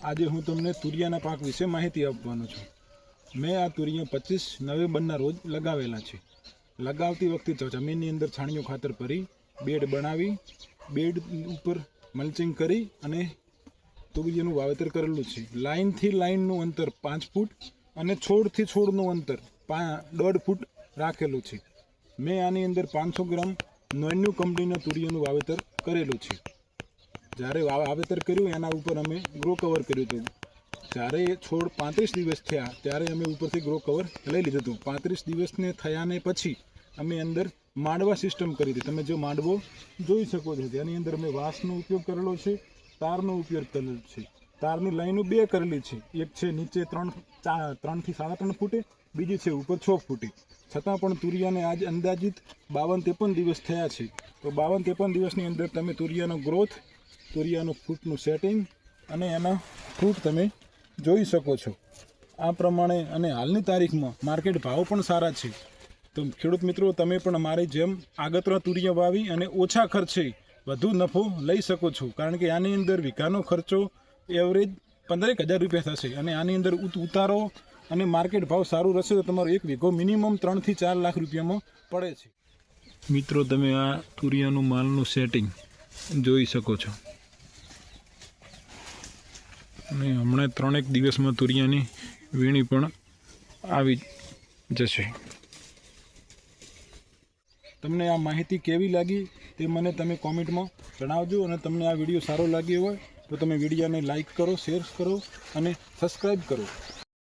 આજે હું તમને તુરિયાના પાક વિશે માહિતી આપવાનો છું। મેં આ તુરિયા 25 નવેમ્બરના રોજ લગાવેલા છે। લગાવતી વખતે જમીનની અંદર છાણિયું ખાતર ભરી બેડ બનાવી બેડ ઉપર મલ્ચિંગ કરી અને તુરિયાનું વાવેતર કરેલું છે। લાઇનથી લાઇનનું અંતર 5 ફૂટ અને છોડથી છોડનું અંતર 1.5 ફૂટ રાખેલું છે। મેં આની અંદર 500 ગ્રામ નોન્યુ કંપનીના તુરિયાનું વાવેતર કરેલું છે। જ્યારે વાવેતર કર્યું એના ઉપર અમે ગ્રો કવર કર્યું હતું। જ્યારે છોડ 35 દિવસ થયા ત્યારે અમે ઉપરથી ગ્રો કવર લઈ લીધું હતું। 35 દિવસને થયાને પછી અમે અંદર માંડવા સિસ્ટમ કરી હતી। તમે જો માંડવો જોઈ શકો છો તેની અંદર અમે વાંસનો ઉપયોગ કરેલો છે, તારનો ઉપયોગ કરેલો છે। તારની લાઈનો 2 કરેલી છે, એક છે નીચે 3 થી 3.5 ફૂટે, બીજી છે ઉપર 6 ફૂટે। છતાં પણ તુરિયાને આજ અંદાજિત 52-53 દિવસ થયા છે। તો 52-53 દિવસની અંદર તમે તુરિયાનો ગ્રોથ, તુરિયાનું ફૂટનું સેટિંગ અને એના ફ્રૂટ તમે જોઈ શકો છો। આ પ્રમાણે અને હાલની તારીખમાં માર્કેટ ભાવ પણ સારા છે। તો ખેડૂત મિત્રો, તમે પણ અમારી જેમ આગતરા તુરિયા વાવી અને ઓછા ખર્ચે વધુ નફો લઈ શકો છો। કારણ કે આની અંદર વીઘાનો ખર્ચો એવરેજ 15,000 રૂપિયા થશે અને આની અંદર ઉતારો અને માર્કેટ ભાવ સારું રહેશે તો તમારો એક વીઘો મિનિમમ 3 થી 4 લાખ રૂપિયામાં પડે છે। મિત્રો, તમે આ તુરિયાનું માલનું સેટિંગ જોઈ શકો છો અને હમણાં 3 દિવસમાં તુરિયાની વીણી પણ આવી જશે। તમને આ માહિતી કેવી લાગી તે મને તમે કોમેન્ટમાં જણાવજો અને તમને આ વિડીયો સારો લાગ્યો હોય તો તમે વિડીયોને લાઈક કરો, શેર કરો અને સબસ્ક્રાઈબ કરો।